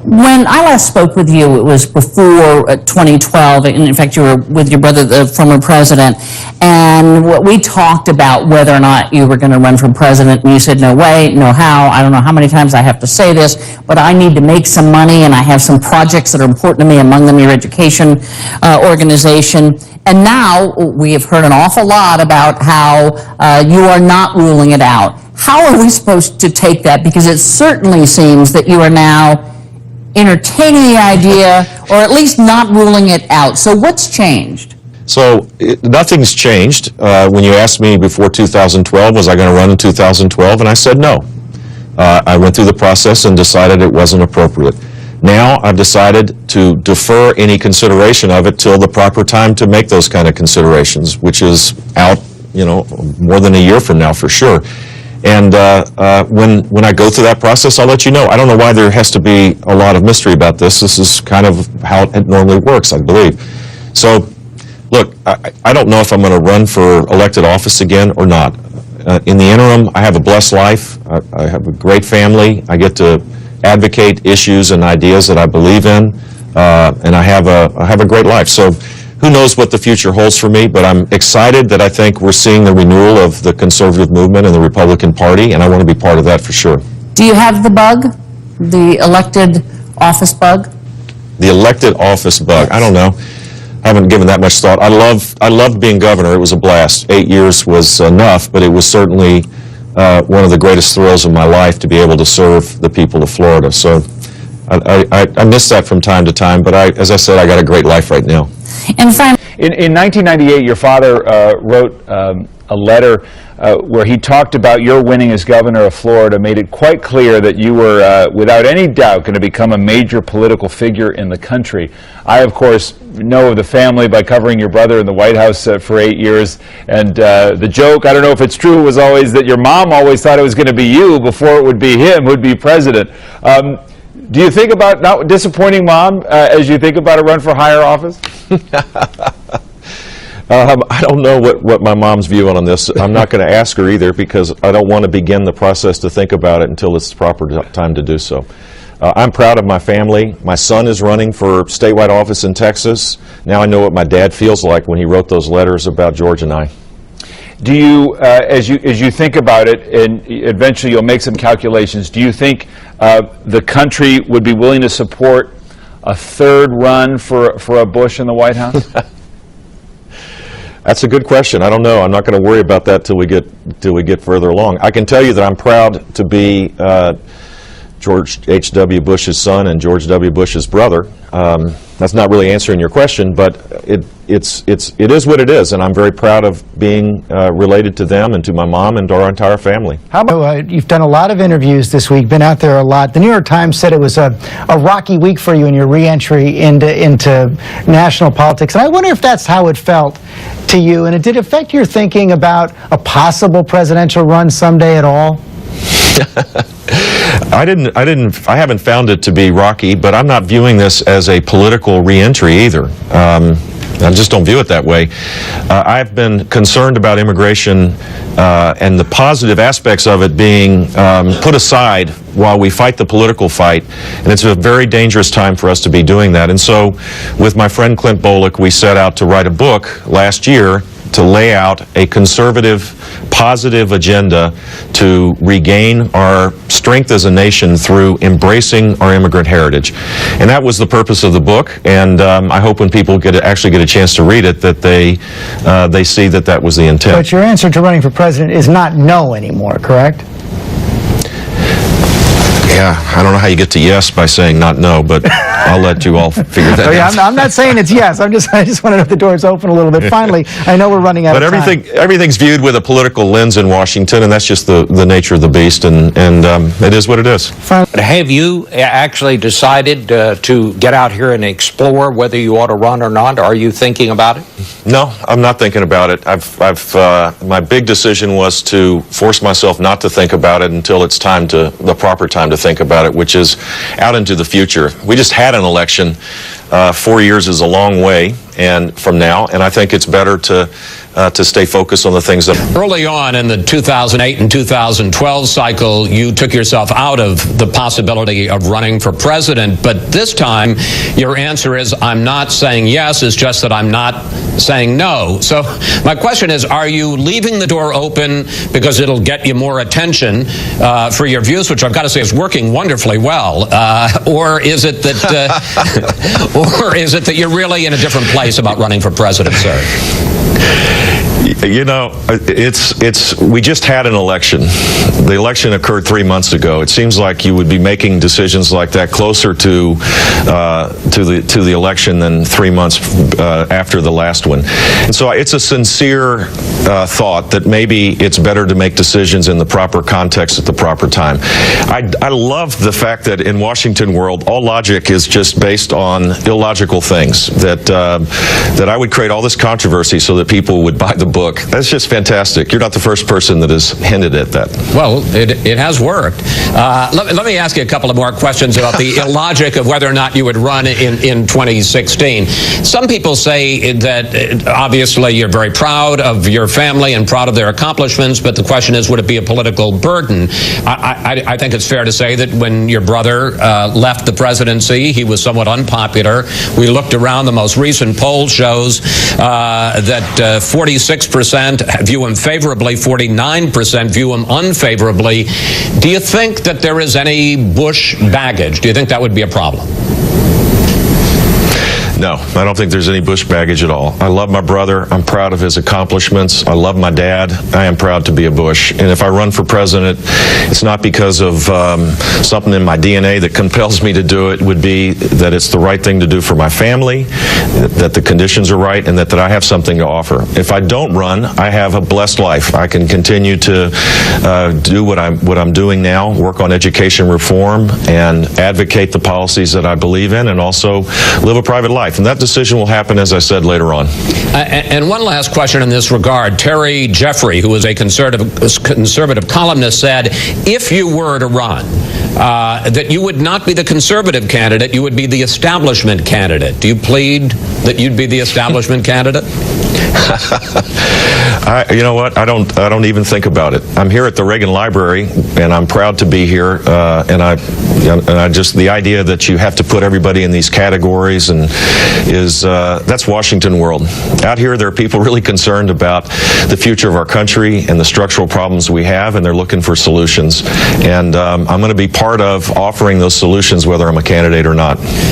When I last spoke with you, it was before 2012, and in fact you were with your brother, the former president, and we talked about whether or not you were going to run for president, and you said, no way, no how, I don't know how many times I have to say this, but I need to make some money, and I have some projects that are important to me, among them your education organization. And now we have heard an awful lot about how you are not ruling it out. How are we supposed to take that? Because it certainly seems that you are now entertaining the idea, or at least not ruling it out. So what's changed? So nothing's changed. When you asked me before 2012, was I going to run in 2012? And I said no. I went through the process and decided it wasn't appropriate. Now I've decided to defer any consideration of it till the proper time to make those kind of considerations, which is out, more than a year from now for sure. And when I go through that process, I'll let you know. I don't know why there has to be a lot of mystery about this. This is kind of how it normally works, I believe. So, look, I don't know if I'm going to run for elected office again or not. In the interim, I have a blessed life. I have a great family. I get to advocate issues and ideas that I believe in, and I have a great life. So who knows what the future holds for me, but I'm excited that I think we're seeing the renewal of the conservative movement and the Republican Party, and I want to be part of that for sure. Do you have the bug, the elected office bug? The elected office bug, I don't know. I haven't given that much thought. I loved being governor. It was a blast. 8 years was enough, but it was certainly one of the greatest thrills of my life to be able to serve the people of Florida. So I miss that from time to time, but as I said, I got a great life right now. And finally, in 1998, your father wrote a letter where he talked about your winning as governor of Florida, made it quite clear that you were, without any doubt, going to become a major political figure in the country. I, of course, know of the family by covering your brother in the White House for 8 years, and the joke, I don't know if it's true, was always that your mom always thought it was going to be you before it would be him who'd be president. Do you think about not disappointing Mom as you think about a run for higher office? I don't know what my mom's view on this. I'm not going to ask her either because I don't want to begin the process to think about it until it's the proper time to do so. I'm proud of my family. My son is running for statewide office in Texas. Now I know what my dad feels like when he wrote those letters about George and I. Do you, as you think about it, and eventually you'll make some calculations, do you think the country would be willing to support a third run for a Bush in the White House? That's a good question. I don't know. I'm not going to worry about that till we get further along. I can tell you that I'm proud to be George H.W. Bush's son and George W. Bush's brother. That's not really answering your question, but it is what it is, and I'm very proud of being related to them and to my mom and to our entire family. How about, you've done a lot of interviews this week, been out there a lot. The New York Times said it was a rocky week for you in your re-entry into national politics, and I wonder if that's how it felt to you, and it did affect your thinking about a possible presidential run someday at all? I haven't found it to be rocky, but I'm not viewing this as a political re-entry either. I just don't view it that way. I've been concerned about immigration and the positive aspects of it being put aside while we fight the political fight, and it's a very dangerous time for us to be doing that. And so with my friend Clint Bolick, we set out to write a book last year to lay out a conservative, positive agenda to regain our strength as a nation through embracing our immigrant heritage. And that was the purpose of the book, and I hope when people actually get a chance to read it that they see that that was the intent. But your answer to running for president is not no anymore, correct? Yeah, I don't know how you get to yes by saying not no, but I'll let you all figure that out. I'm not saying it's yes. I just want to know if the door's open a little bit. Finally, I know we're running out of time. But everything's viewed with a political lens in Washington, and that's just the nature of the beast, and it is what it is. Have you actually decided to get out here and explore whether you ought to run or not? Are you thinking about it? No, I'm not thinking about it. My big decision was to force myself not to think about it until it's the proper time to think about it, which is out into the future. We just had an election. 4 years is a long way, and from now, and I think it's better to stay focused on the things that... Early on in the 2008 and 2012 cycle, you took yourself out of the possibility of running for president, but this time your answer is, I'm not saying yes, it's just that I'm not saying no. So my question is, are you leaving the door open because it'll get you more attention for your views, which I've got to say is working wonderfully well, or is it that or is it that you're really in a different place about running for president, sir? You know, we just had an election. The election occurred 3 months ago. It seems like you would be making decisions like that closer to the election than 3 months after the last one. And so it's a sincere thought that maybe it's better to make decisions in the proper context at the proper time. I love the fact that in Washington world, all logic is just based on illogical things, that I would create all this controversy so that people would buy the book. That's just fantastic. You're not the first person that has hinted at that. Well, it has worked. Let me ask you a couple of more questions about the illogic of whether or not you would run in 2016. Some people say that obviously you're very proud of your family and proud of their accomplishments, but the question is, would it be a political burden? I think it's fair to say that when your brother left the presidency, he was somewhat unpopular. We looked around. The most recent poll shows that 46% view him favorably, 49% view him unfavorably. Do you think that there is any Bush baggage? Do you think that would be a problem? No, I don't think there's any Bush baggage at all. I love my brother. I'm proud of his accomplishments. I love my dad. I am proud to be a Bush. And if I run for president, it's not because of something in my DNA that compels me to do it. It would be that it's the right thing to do for my family, that the conditions are right, and that I have something to offer. If I don't run, I have a blessed life. I can continue to do what I'm doing now, work on education reform, and advocate the policies that I believe in, and also live a private life. And that decision will happen, as I said, later on. And one last question in this regard. Terry Jeffrey, who is a conservative columnist, said if you were to run, that you would not be the conservative candidate, you would be the establishment candidate. Do you plead that you'd be the establishment candidate? You know what? I don't even think about it. I'm here at the Reagan Library, and I'm proud to be here. And I just, the idea that you have to put everybody in these categories that's Washington world. Out here, there are people really concerned about the future of our country and the structural problems we have, and they're looking for solutions. And I'm going to be part of offering those solutions, whether I'm a candidate or not.